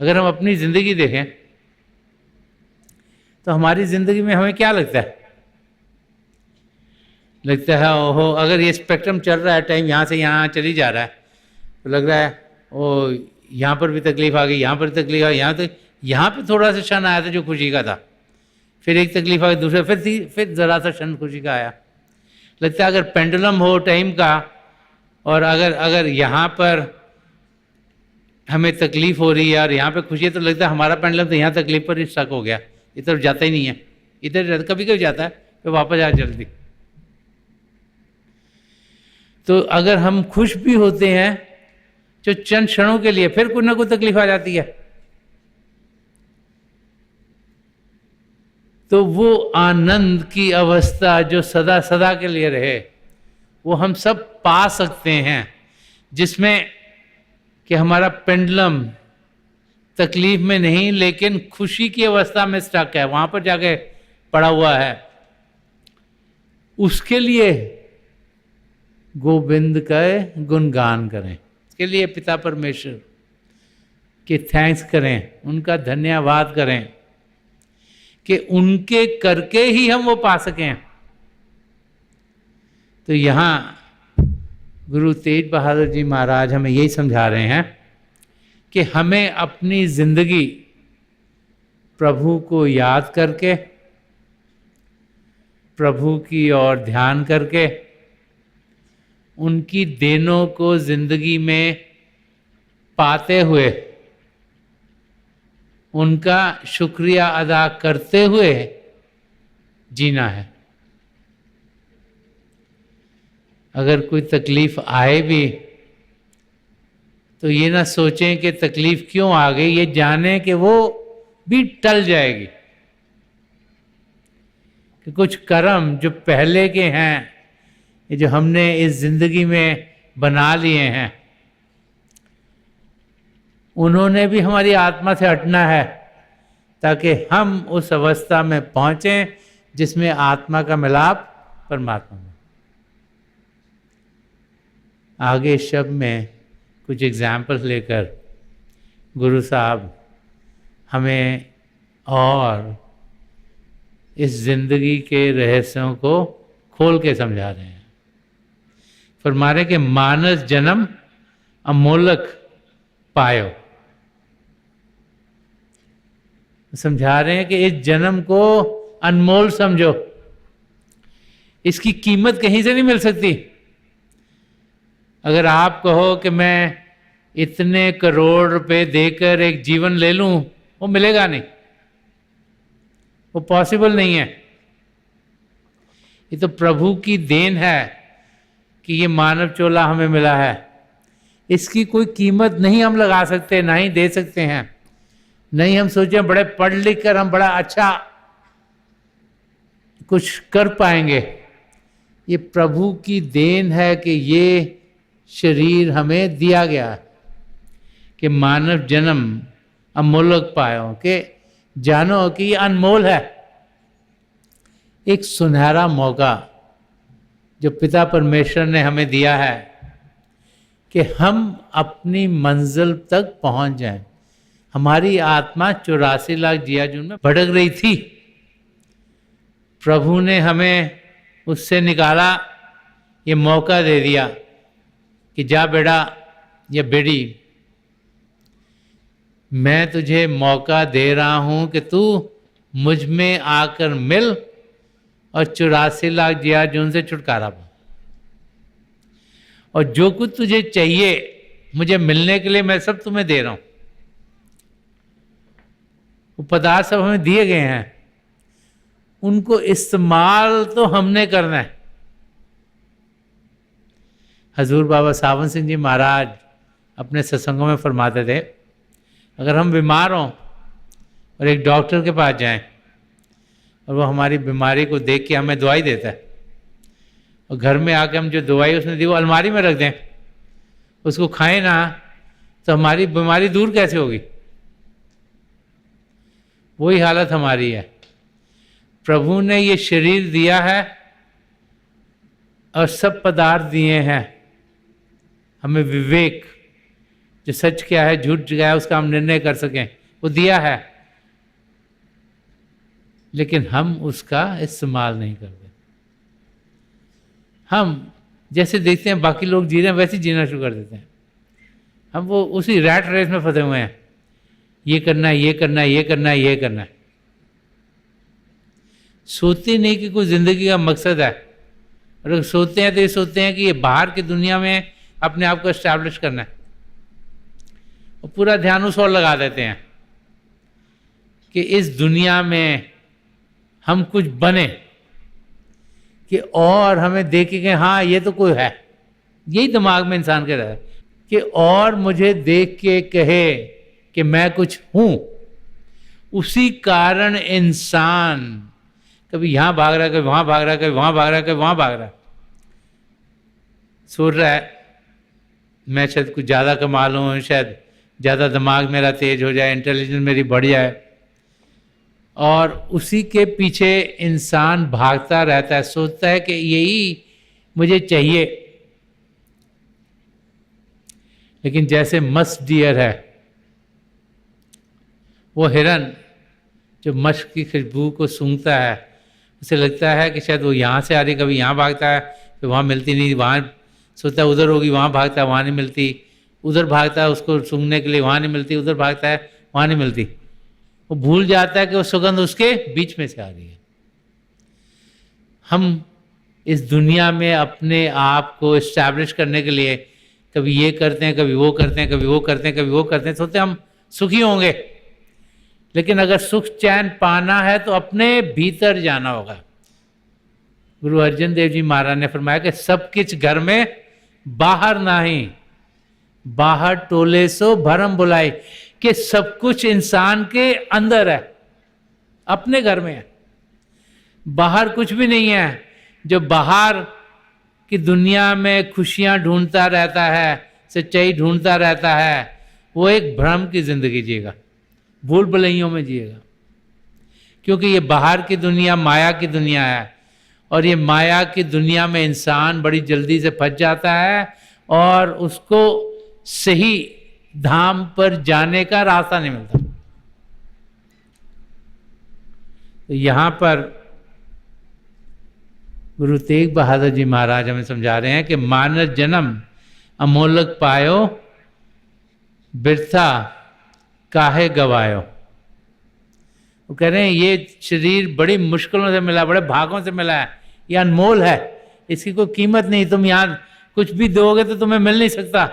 अगर हम अपनी ज़िंदगी देखें तो हमारी ज़िंदगी में हमें क्या लगता है? लगता है ओहो, अगर ये स्पेक्ट्रम चल रहा है, टाइम यहाँ से यहाँ चली जा रहा है, तो लग रहा है ओ यहाँ पर भी तकलीफ आ गई, यहाँ पर तकलीफ आ गई, यहाँ पे थोड़ा सा क्षण आया था जो खुशी का था, फिर एक तकलीफ आ गई, दूसरे फिर ज़रा सा क्षण खुशी का आया। लगता है अगर पेंडुलम हो टाइम का, और अगर यहाँ पर हमें तकलीफ हो रही है और यहाँ पे खुशी है, तो लगता है हमारा पेंडुलम तो यहाँ तकलीफ पर ही स्टक हो गया, इधर जाता ही नहीं है, इधर कभी कभी जाता है फिर वापस आ जल्दी। तो अगर हम खुश भी होते हैं जो चंद क्षणों के लिए, फिर कोई ना कोई तकलीफ आ जाती है। तो वो आनंद की अवस्था जो सदा सदा के लिए रहे, वो हम सब पा सकते हैं, जिसमें कि हमारा पेंडुलम तकलीफ में नहीं लेकिन खुशी की अवस्था में स्टक है, वहां पर जाके पड़ा हुआ है। उसके लिए गोविंद का गुणगान करें, इसके लिए पिता परमेश्वर के थैंक्स करें, उनका धन्यवाद करें कि उनके करके ही हम वो पा सकें। तो यहाँ गुरु तेज बहादुर जी महाराज हमें यही समझा रहे हैं कि हमें अपनी जिंदगी प्रभु को याद करके, प्रभु की ओर ध्यान करके, उनकी देनों को जिंदगी में पाते हुए, उनका शुक्रिया अदा करते हुए जीना है। अगर कोई तकलीफ आए भी तो ये ना सोचें कि तकलीफ क्यों आ गई, ये जानें कि वो भी टल जाएगी, कि कुछ कर्म जो पहले के हैं, ये जो हमने इस जिंदगी में बना लिए हैं, उन्होंने भी हमारी आत्मा से हटना है, ताकि हम उस अवस्था में पहुंचें जिसमें आत्मा का मिलाप परमात्मा में। आगे शब्द में कुछ एग्जाम्पल्स लेकर गुरु साहब हमें और इस जिंदगी के रहस्यों को खोल के समझा रहे हैं। फरमा रहे कि मानस जन्म अमोलक पायो, समझा रहे हैं कि इस जन्म को अनमोल समझो, इसकी कीमत कहीं से नहीं मिल सकती। अगर आप कहो कि मैं इतने करोड़ रुपए देकर एक जीवन ले लूं, वो मिलेगा नहीं, वो पॉसिबल नहीं है। ये तो प्रभु की देन है कि ये मानव चोला हमें मिला है, इसकी कोई कीमत नहीं हम लगा सकते, ना ही दे सकते हैं। नहीं हम सोचें बड़े पढ़ लिख कर हम बड़ा अच्छा कुछ कर पाएंगे। ये प्रभु की देन है कि ये शरीर हमें दिया गया कि मानव जन्म अमोलक पायो, कि जानो कि ये अनमोल है। एक सुनहरा मौका जो पिता परमेश्वर ने हमें दिया है कि हम अपनी मंजिल तक पहुंच जाएं। हमारी आत्मा 84 लाख जियाजून में भटक रही थी, प्रभु ने हमें उससे निकाला, ये मौका दे दिया कि जा बेटा या बेटी, मैं तुझे मौका दे रहा हूं कि तू मुझ में आकर मिल और 84 लाख जियाजून से छुटकारा पा। और जो कुछ तुझे चाहिए मुझे मिलने के लिए मैं सब तुम्हें दे रहा हूं। वो पदार्थ सब हमें दिए गए हैं, उनको इस्तेमाल तो हमने करना है। हजूर बाबा सावन सिंह जी महाराज अपने सत्संगों में फरमाते थे, अगर हम बीमार हों और एक डॉक्टर के पास जाएं और वो हमारी बीमारी को देख के हमें दवाई देता है, और घर में आके हम जो दवाई उसने दी वो अलमारी में रख दें, उसको खाएं ना, तो हमारी बीमारी दूर कैसे होगी? वही हालत हमारी है। प्रभु ने ये शरीर दिया है और सब पदार्थ दिए हैं हमें, विवेक जो सच क्या है झूठ क्या है उसका हम निर्णय कर सकें, वो दिया है, लेकिन हम उसका इस्तेमाल नहीं करते। हम जैसे देखते हैं बाकी लोग जी रहे हैं वैसे ही जीना शुरू कर देते हैं। हम वो उसी रैट रेस में फंसे हुए हैं, ये करना है, ये करना है, ये करना है, ये करना है। सोचते नहीं कि कोई जिंदगी का मकसद है। और अगर सोचते हैं तो ये सोचते हैं कि ये बाहर की दुनिया में अपने आप को एस्टैब्लिश करना है, और पूरा ध्यान उस ओर लगा देते हैं कि इस दुनिया में हम कुछ बने, कि और हमें देखे कि हाँ ये तो कोई है। यही दिमाग में इंसान के रहा है कि और मुझे देख के कहे कि मैं कुछ हूं। उसी कारण इंसान कभी यहां भाग रहा है, कभी वहां भाग रहा है, कभी वहां भाग रहा है, कभी वहां भाग रहा है। सोच रहा है मैं शायद कुछ ज़्यादा कमा लूँ, शायद ज़्यादा दिमाग मेरा तेज हो जाए, इंटेलिजेंस मेरी बढ़ जाए, और उसी के पीछे इंसान भागता रहता है, सोचता है कि यही मुझे चाहिए। लेकिन जैसे मस्ट डियर है, वो हिरन जो मस्क की खुशबू को सूंघता है, उसे लगता है कि शायद वो यहाँ से आ रही, कभी यहाँ भागता है, फिर वहाँ मिलती नहीं, वहाँ सोचता है उधर होगी, वहाँ भागता है, वहाँ नहीं मिलती, उधर भागता है उसको सूंघने के लिए, वहाँ नहीं मिलती, उधर भागता है, वहाँ नहीं मिलती। वो भूल जाता है कि वो सुगंध उसके बीच में से आ रही है। हम इस दुनिया में अपने आप को इस्टेब्लिश करने के लिए कभी ये करते हैं, कभी वो करते हैं, कभी वो करते हैं, कभी वो करते हैं, सोचते हैं हम सुखी होंगे। लेकिन अगर सुख चैन पाना है तो अपने भीतर जाना होगा। गुरु अर्जन देव जी महाराज ने फरमाया कि सब कुछ घर में बाहर नहीं, बाहर टोले सो भरम बुलाई, कि सब कुछ इंसान के अंदर है, अपने घर में है, बाहर कुछ भी नहीं है। जो बाहर की दुनिया में खुशियां ढूंढता रहता है, सच्चाई ढूंढता रहता है, वो एक भ्रम की जिंदगी जिएगा, भूल भुलैयों में जिएगा। क्योंकि ये बाहर की दुनिया माया की दुनिया है, और ये माया की दुनिया में इंसान बड़ी जल्दी से फंस जाता है और उसको सही धाम पर जाने का रास्ता नहीं मिलता। तो यहां पर गुरु तेग बहादुर जी महाराज हमें समझा रहे हैं कि मानव जन्म अमोलक पायो, बिरथा काहे गवायो। वो कह रहे हैं ये शरीर बड़ी मुश्किलों से मिला, बड़े भागों से मिला है, ये अनमोल है, इसकी कोई कीमत नहीं। तुम यहां कुछ भी दोगे तो तुम्हें मिल नहीं सकता,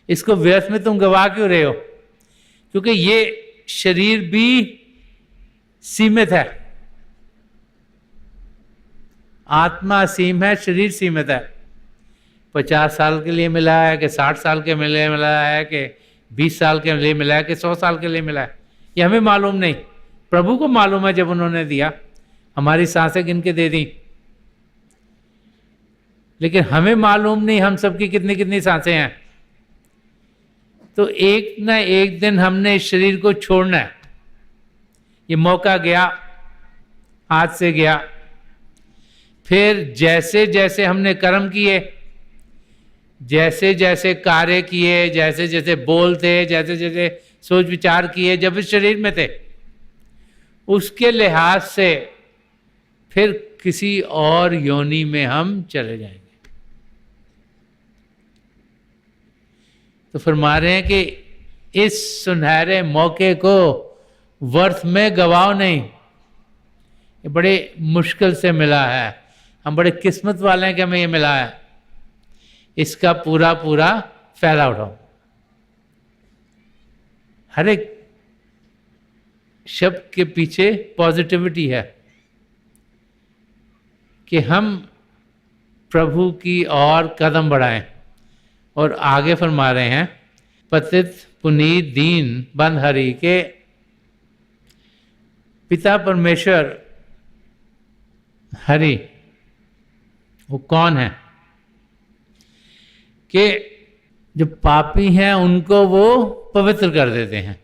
इसको व्यर्थ में तुम गवा क्यों रहे हो? क्योंकि ये शरीर भी सीमित है, आत्मा असीम है, शरीर सीमित है। 50 साल के लिए मिला है कि 60 साल के लिए मिला है कि 20 साल के लिए मिला है कि 100 साल के लिए मिला है, ये हमें मालूम नहीं। प्रभु को मालूम है, जब उन्होंने दिया, हमारी सांसें गिन के दे दी, लेकिन हमें मालूम नहीं हम सबकी कितनी कितनी सांसें हैं। तो एक ना एक दिन हमने इस शरीर को छोड़ना है। ये मौका गया, हाथ से गया। फिर जैसे जैसे हमने कर्म किए, जैसे जैसे कार्य किए, जैसे जैसे बोलते, जैसे जैसे सोच विचार किए, जब इस शरीर में थे, उसके लिहाज से फिर किसी और योनि में हम चले जाएंगे। तो फरमा रहे हैं कि इस सुनहरे मौके को वर्थ में गवाओ नहीं, ये बड़े मुश्किल से मिला है, हम बड़े किस्मत वाले हैं कि हमें ये मिला है, इसका पूरा पूरा फायदा उठाओ। हर एक शब्द के पीछे पॉजिटिविटी है कि हम प्रभु की ओर कदम बढ़ाएं। और आगे फरमा रहे हैं, पतित पुनीत दीन बंद हरि के पिता परमेश्वर हरि वो कौन है? कि जो पापी हैं उनको वो पवित्र कर देते हैं,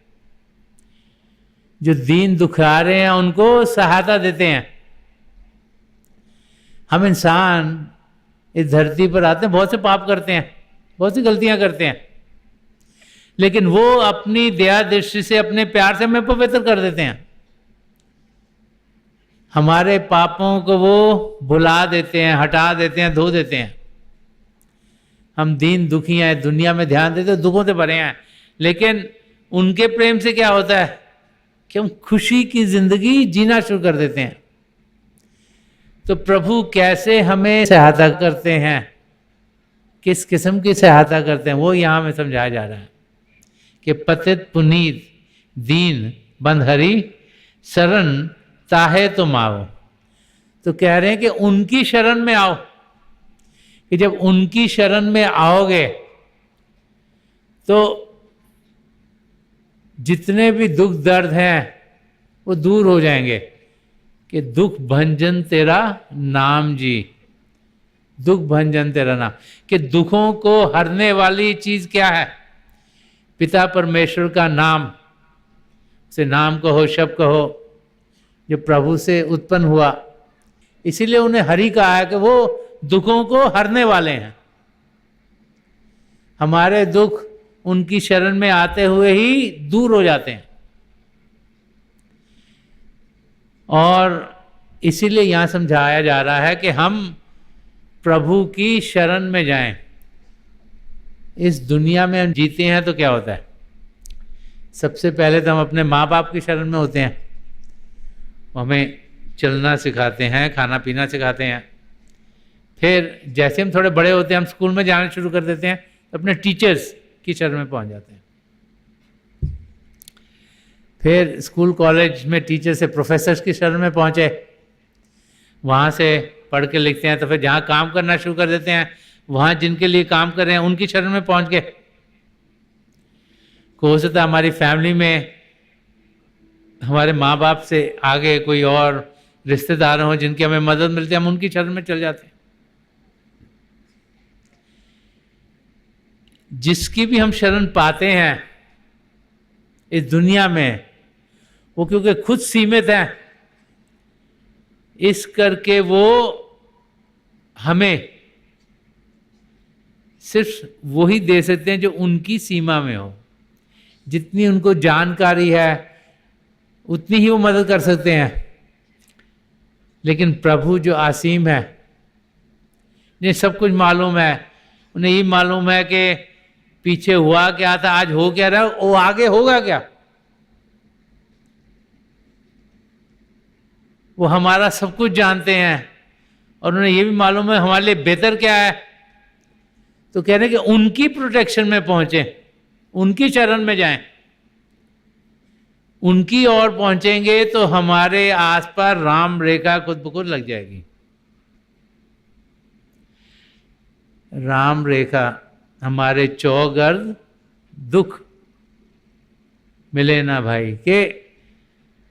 जो दीन दुखारे हैं उनको सहायता देते हैं। हम इंसान इस धरती पर आते हैं, बहुत से पाप करते हैं, बहुत सी गलतियां करते हैं, लेकिन वो अपनी दया दृष्टि से, अपने प्यार से हमें पवित्र कर देते हैं। हमारे पापों को वो भुला देते हैं, हटा देते हैं, धो देते हैं। हम दीन दुखी हैं, दुनिया में ध्यान देते हैं, दुखों से भरे हैं, लेकिन उनके प्रेम से क्या होता है कि हम खुशी की जिंदगी जीना शुरू कर देते हैं। तो प्रभु कैसे हमें सहायता करते हैं, किस किस्म की सहायता करते हैं, वो यहाँ में समझाया जा रहा है कि पतित पुनीत दीन बंधहरी शरण ताहे तुम आओ। तो कह रहे हैं कि उनकी शरण में आओ, कि जब उनकी शरण में आओगे तो जितने भी दुख दर्द हैं वो दूर हो जाएंगे। कि दुख भंजन तेरा नाम जी, दुख भंजन तेरा नाम, कि दुखों को हरने वाली चीज क्या है? पिता परमेश्वर का नाम। से नाम कहो, शब्द कहो, जो प्रभु से उत्पन्न हुआ, इसीलिए उन्हें हरि कहा है कि वो दुखों को हरने वाले हैं। हमारे दुख उनकी शरण में आते हुए ही दूर हो जाते हैं। और इसीलिए यहां समझाया जा रहा है कि हम प्रभु की शरण में जाएं। इस दुनिया में हम जीते हैं तो क्या होता है? सबसे पहले तो हम अपने माँ बाप की शरण में होते हैं, हमें चलना सिखाते हैं, खाना पीना सिखाते हैं। फिर जैसे हम थोड़े बड़े होते हैं, हम स्कूल में जाना शुरू कर देते हैं, तो अपने टीचर्स की शरण में पहुंच जाते हैं। फिर स्कूल कॉलेज में टीचर से प्रोफेसर्स की शरण में पहुंचे, वहाँ से पढ़ के लिखते हैं। तो फिर जहाँ काम करना शुरू कर देते हैं, वहाँ जिनके लिए काम कर रहे हैं उनकी शरण में पहुंच गए। हो सकता है हमारी फैमिली में हमारे माँ बाप से आगे कोई और रिश्तेदार हों जिनकी हमें मदद मिलती है, हम उनकी शरण में चल जाते हैं। जिसकी भी हम शरण पाते हैं इस दुनिया में, वो क्योंकि खुद सीमित है, इस करके वो हमें सिर्फ वही दे सकते हैं जो उनकी सीमा में हो। जितनी उनको जानकारी है उतनी ही वो मदद कर सकते हैं। लेकिन प्रभु जो असीम है, जिन्हें सब कुछ मालूम है, उन्हें ये मालूम है कि पीछे हुआ क्या था, आज हो क्या रहा, वो आगे होगा क्या। वो हमारा सब कुछ जानते हैं और उन्हें ये भी मालूम है हमारे लिए बेहतर क्या है। तो कह रहे हैं कि उनकी प्रोटेक्शन में पहुंचे, उनकी शरण में जाएं। उनकी ओर पहुंचेंगे तो हमारे आसपास राम रेखा खुद ब खुद लग जाएगी। राम रेखा हमारे चौगर्द दुख मिले ना भाई। के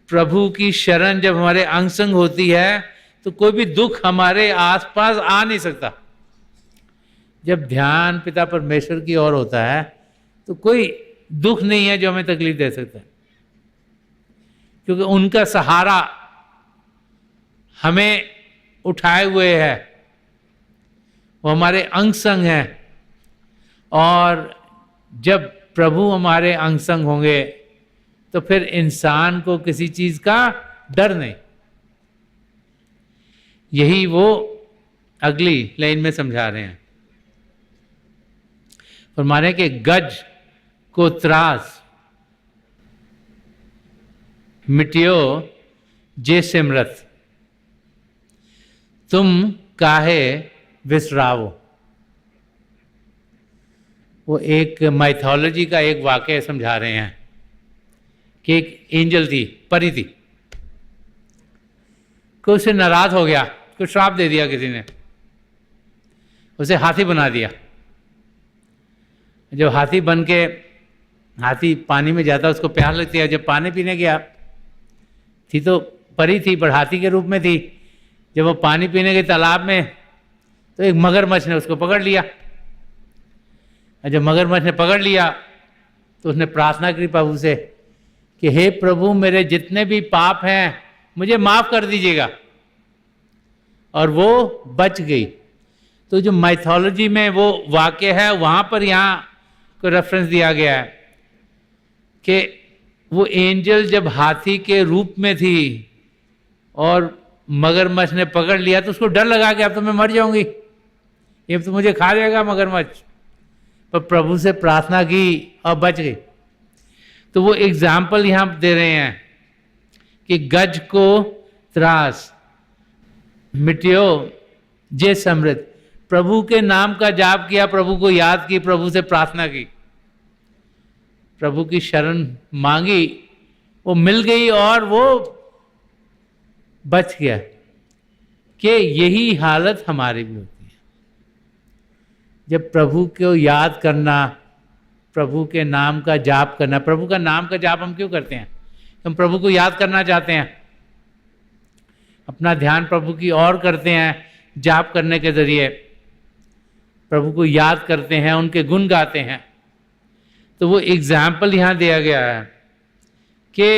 प्रभु की शरण जब हमारे अंग संग होती है तो कोई भी दुख हमारे आसपास आ नहीं सकता। जब ध्यान पिता परमेश्वर की ओर होता है तो कोई दुख नहीं है जो हमें तकलीफ दे सकता है, क्योंकि उनका सहारा हमें उठाए हुए है, वो हमारे अंग संग है। और जब प्रभु हमारे अंग संग होंगे तो फिर इंसान को किसी चीज का डर नहीं। यही वो अगली लाइन में समझा रहे हैं। फरमा रहे कि गज को त्रास मिटियो जे सिमरत, तुम काहे विसरावो। वो एक माइथोलॉजी का एक वाक्य समझा रहे हैं कि एक एंजल थी, परी थी, कि उससे नाराज हो गया, कुछ श्राप दे दिया किसी ने, उसे हाथी बना दिया। जब हाथी बन के हाथी पानी में जाता, उसको प्यास लगती है, जब पानी पीने गया, थी तो परी थी पर हाथी के रूप में थी। जब वो पानी पीने गए तालाब में तो एक मगरमच्छ ने उसको पकड़ लिया। जब मगरमच्छ ने पकड़ लिया तो उसने प्रार्थना की प्रभु से कि हे प्रभु, मेरे जितने भी पाप हैं मुझे माफ कर दीजिएगा, और वो बच गई। तो जो माइथोलॉजी में वो वाक्य है वहाँ पर यहाँ को रेफरेंस दिया गया है कि वो एंजल जब हाथी के रूप में थी और मगरमच्छ ने पकड़ लिया तो उसको डर लगा कि अब तो मैं मर जाऊंगी, ये तो मुझे खा जाएगा मगरमच्छ, पर प्रभु से प्रार्थना की और बच गई। तो वो एग्जाम्पल यहाँ दे रहे हैं कि गज को त्रास मिट्यो जे समृद्ध, प्रभु के नाम का जाप किया, प्रभु को याद की, प्रभु से प्रार्थना की, प्रभु की शरण मांगी, वो मिल गई और वो बच गया। कि यही हालत हमारी भी होती है जब प्रभु को याद करना, प्रभु के नाम का जाप करना। प्रभु का नाम का जाप हम क्यों करते हैं? हम प्रभु को याद करना चाहते हैं, अपना ध्यान प्रभु की ओर करते हैं, जाप करने के जरिए प्रभु को याद करते हैं, उनके गुण गाते हैं। तो वो एग्जाम्पल यहाँ दिया गया है कि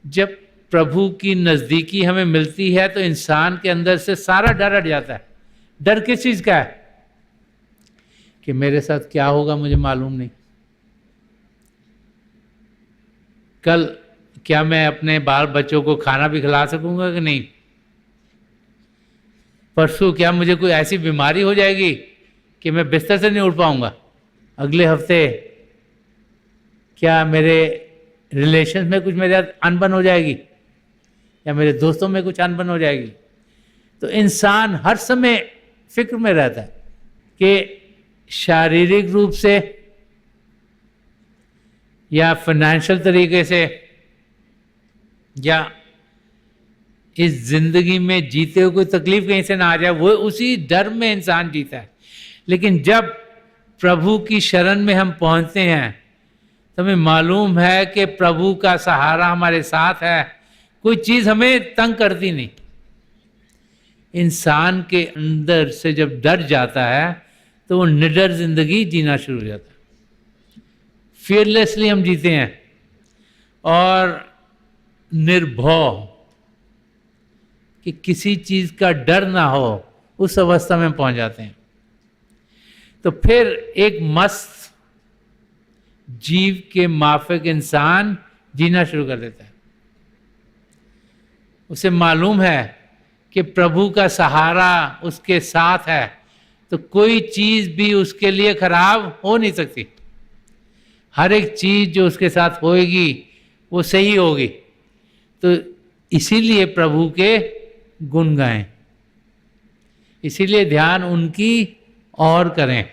जब प्रभु की नज़दीकी हमें मिलती है तो इंसान के अंदर से सारा डर हट जाता है। डर किस चीज़ का है? कि मेरे साथ क्या होगा मुझे मालूम नहीं, कल क्या मैं अपने बाल बच्चों को खाना भी खिला सकूंगा कि नहीं, परसों क्या मुझे कोई ऐसी बीमारी हो जाएगी कि मैं बिस्तर से नहीं उठ पाऊंगा, अगले हफ्ते क्या मेरे रिलेशन में कुछ मेरे अनबन हो जाएगी या मेरे दोस्तों में कुछ अनबन हो जाएगी। तो इंसान हर समय फिक्र में रहता है कि शारीरिक रूप से या फाइनेंशियल तरीके से या इस जिंदगी में जीते हुए कोई तकलीफ कहीं से ना आ जाए, वो उसी डर में इंसान जीता है। लेकिन जब प्रभु की शरण में हम पहुंचते हैं तो हमें मालूम है कि प्रभु का सहारा हमारे साथ है, कोई चीज़ हमें तंग करती नहीं। इंसान के अंदर से जब डर जाता है तो वो निडर जिंदगी जीना शुरू हो जाता है, फियरलेसली हम जीते हैं और निर्भय, कि किसी चीज़ का डर ना हो, उस अवस्था में पहुंच जाते हैं। तो फिर एक मस्त जीव के माफिक इंसान जीना शुरू कर देता है। उसे मालूम है कि प्रभु का सहारा उसके साथ है, तो कोई चीज़ भी उसके लिए खराब हो नहीं सकती। हर एक चीज़ जो उसके साथ होएगी वो सही होगी। तो इसीलिए प्रभु के गुण गाएं, इसीलिए ध्यान उनकी और करें।